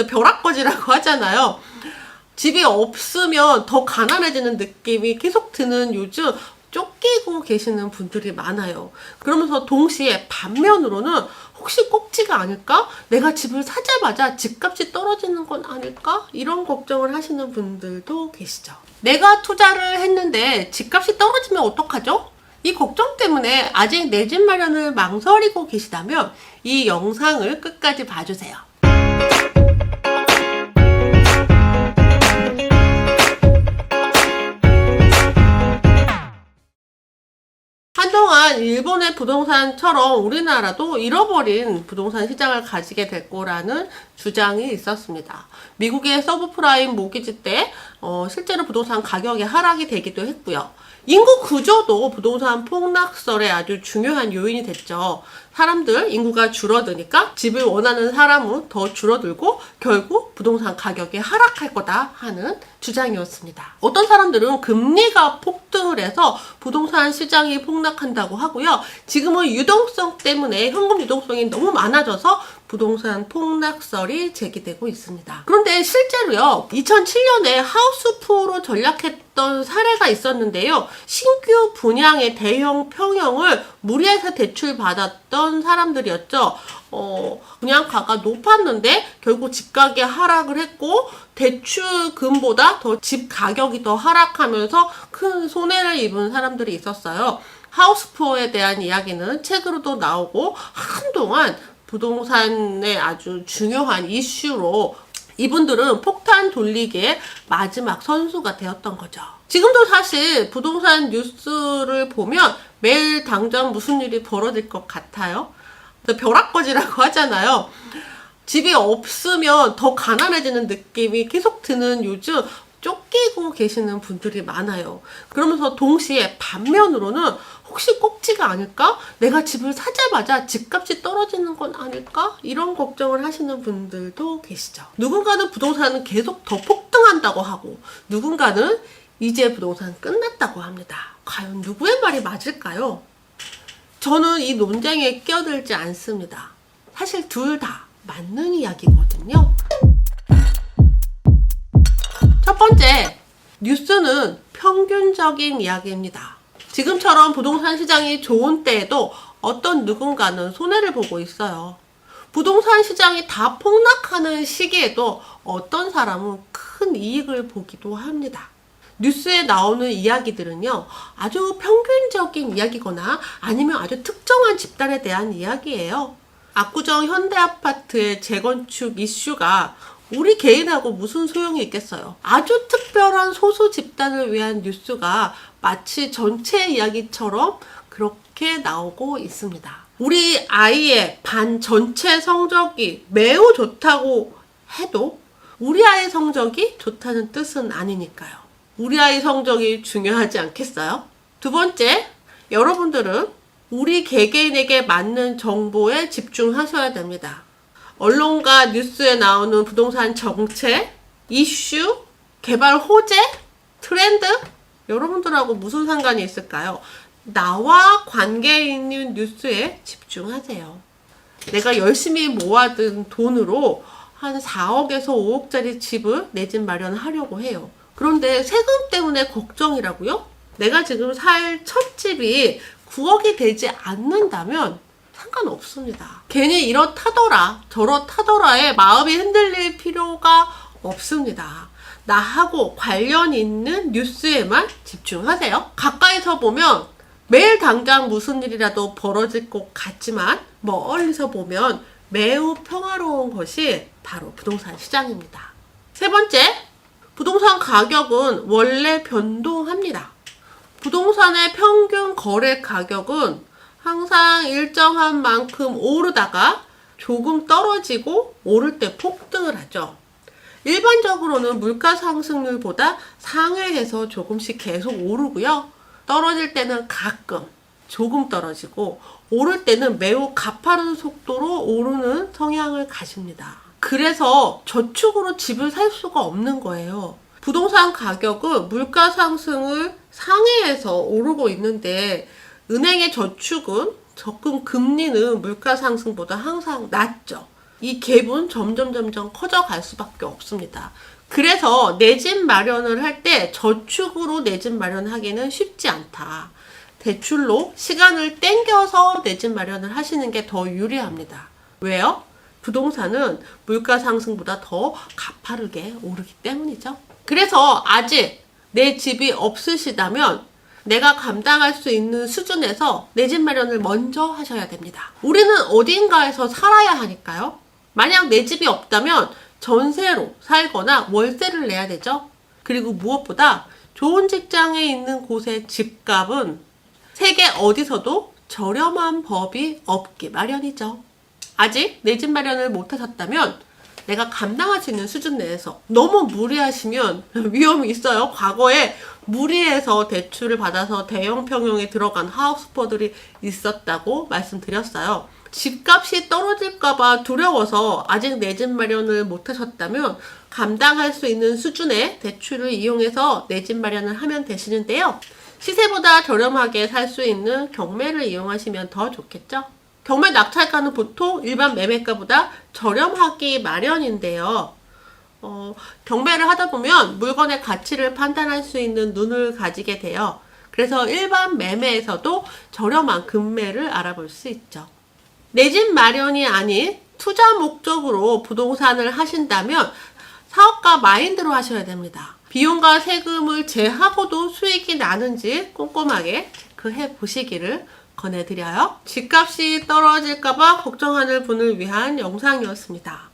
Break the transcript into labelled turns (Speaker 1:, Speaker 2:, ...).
Speaker 1: 벼락거지라고 하잖아요. 집이 없으면 더 가난해지는 느낌이 계속 드는 요즘 쫓기고 계시는 분들이 많아요. 그러면서 동시에 반면으로는 혹시 꼭지가 아닐까? 내가 집을 사자마자 집값이 떨어지는 건 아닐까? 이런 걱정을 하시는 분들도 계시죠. 내가 투자를 했는데 집값이 떨어지면 어떡하죠? 이 걱정 때문에 아직 내 집 마련을 망설이고 계시다면 이 영상을 끝까지 봐주세요. 한동안 일본의 부동산처럼 우리나라도 잃어버린 부동산 시장을 가지게 될 거라는 주장이 있었습니다. 미국의 서브프라임 모기지 때 실제로 부동산 가격이 하락이 되기도 했고요. 인구 구조도 부동산 폭락설의 아주 중요한 요인이 됐죠. 사람들 인구가 줄어드니까 집을 원하는 사람은 더 줄어들고 결국 부동산 가격이 하락할 거다 하는 주장이었습니다. 어떤 사람들은 금리가 폭등을 해서 부동산 시장이 폭락한다고 하고요. 지금은 유동성 때문에 현금 유동성이 너무 많아져서 부동산 폭락설이 제기되고 있습니다. 그런데 실제로요, 2007년에 하우스푸어로 전락했던 사례가 있었는데요. 신규 분양의 대형 평형을 무리해서 대출받았던 사람들이었죠. 분양가가 높았는데 결국 집가격이 하락을 했고 대출금보다 더 집 가격이 더 하락하면서 큰 손해를 입은 사람들이 있었어요. 하우스푸어에 대한 이야기는 책으로도 나오고 한동안 부동산의 아주 중요한 이슈로 이분들은 폭탄 돌리기의 마지막 선수가 되었던 거죠. 지금도 사실 부동산 뉴스를 보면 매일 당장 무슨 일이 벌어질 것 같아요. 벼락거지라고 하잖아요. 집이 없으면 더 가난해지는 느낌이 계속 드는 요즘 쫓기고 계시는 분들이 많아요. 그러면서 동시에 반면으로는 혹시 꼭지가 아닐까? 내가 집을 사자마자 집값이 떨어지는 건 아닐까? 이런 걱정을 하시는 분들도 계시죠. 누군가는 부동산은 계속 더 폭등한다고 하고 누군가는 이제 부동산 끝났다고 합니다. 과연 누구의 말이 맞을까요? 저는 이 논쟁에 끼어들지 않습니다. 사실 둘 다 맞는 이야기거든요. 첫 번째, 뉴스는 평균적인 이야기입니다. 지금처럼 부동산 시장이 좋은 때에도 어떤 누군가는 손해를 보고 있어요. 부동산 시장이 다 폭락하는 시기에도 어떤 사람은 큰 이익을 보기도 합니다. 뉴스에 나오는 이야기들은요, 아주 평균적인 이야기거나 아니면 아주 특정한 집단에 대한 이야기예요. 압구정 현대아파트의 재건축 이슈가 우리 개인하고 무슨 소용이 있겠어요. 아주 특별한 소수 집단을 위한 뉴스가 마치 전체 이야기처럼 그렇게 나오고 있습니다. 우리 아이의 반 전체 성적이 매우 좋다고 해도 우리 아이 성적이 좋다는 뜻은 아니니까요. 우리 아이 성적이 중요하지 않겠어요? 두 번째, 여러분들은 우리 개개인에게 맞는 정보에 집중하셔야 됩니다. 언론과 뉴스에 나오는 부동산 정책, 이슈, 개발 호재, 트렌드? 여러분들하고 무슨 상관이 있을까요? 나와 관계 있는 뉴스에 집중하세요. 내가 열심히 모아둔 돈으로 한 4억에서 5억짜리 집을 내 집 마련하려고 해요. 그런데 세금 때문에 걱정이라고요? 내가 지금 살 첫 집이 9억이 되지 않는다면 상관없습니다. 괜히 이렇다더라 저렇다더라에 마음이 흔들릴 필요가 없습니다. 나하고 관련 있는 뉴스에만 집중하세요. 가까이서 보면 매일 당장 무슨 일이라도 벌어질 것 같지만 멀리서 보면 매우 평화로운 것이 바로 부동산 시장입니다. 세 번째, 부동산 가격은 원래 변동합니다. 부동산의 평균 거래 가격은 항상 일정한 만큼 오르다가 조금 떨어지고 오를 때 폭등을 하죠. 일반적으로는 물가 상승률보다 상회해서 조금씩 계속 오르고요. 떨어질 때는 가끔 조금 떨어지고 오를 때는 매우 가파른 속도로 오르는 성향을 가집니다. 그래서 저축으로 집을 살 수가 없는 거예요. 부동산 가격은 물가 상승을 상회해서 오르고 있는데 은행의 저축은 적금 금리는 물가 상승보다 항상 낮죠. 이 갭은 점점 커져갈 수밖에 없습니다. 그래서 내 집 마련을 할 때 저축으로 내 집 마련하기는 쉽지 않다. 대출로 시간을 땡겨서 내 집 마련을 하시는 게 더 유리합니다. 왜요? 부동산은 물가 상승보다 더 가파르게 오르기 때문이죠. 그래서 아직 내 집이 없으시다면 내가 감당할 수 있는 수준에서 내 집 마련을 먼저 하셔야 됩니다. 우리는 어딘가에서 살아야 하니까요. 만약 내 집이 없다면 전세로 살거나 월세를 내야 되죠. 그리고 무엇보다 좋은 직장에 있는 곳의 집값은 세계 어디서도 저렴한 법이 없기 마련이죠. 아직 내 집 마련을 못 하셨다면 내가 감당할 수 있는 수준 내에서 너무 무리하시면 위험이 있어요. 과거에 무리해서 대출을 받아서 대형 평형에 들어간 하우스퍼들이 있었다고 말씀드렸어요. 집값이 떨어질까봐 두려워서 아직 내 집 마련을 못 하셨다면 감당할 수 있는 수준의 대출을 이용해서 내 집 마련을 하면 되시는데요. 시세보다 저렴하게 살 수 있는 경매를 이용하시면 더 좋겠죠? 경매 낙찰가는 보통 일반 매매가보다 저렴하기 마련인데요. 경매를 하다 보면 물건의 가치를 판단할 수 있는 눈을 가지게 돼요. 그래서 일반 매매에서도 저렴한 금매를 알아볼 수 있죠. 내 집 마련이 아닌 투자 목적으로 부동산을 하신다면 사업가 마인드로 하셔야 됩니다. 비용과 세금을 제하고도 수익이 나는지 꼼꼼하게 체크해 보시기를 권해드려요. 집값이 떨어질까봐 걱정하는 분을 위한 영상이었습니다.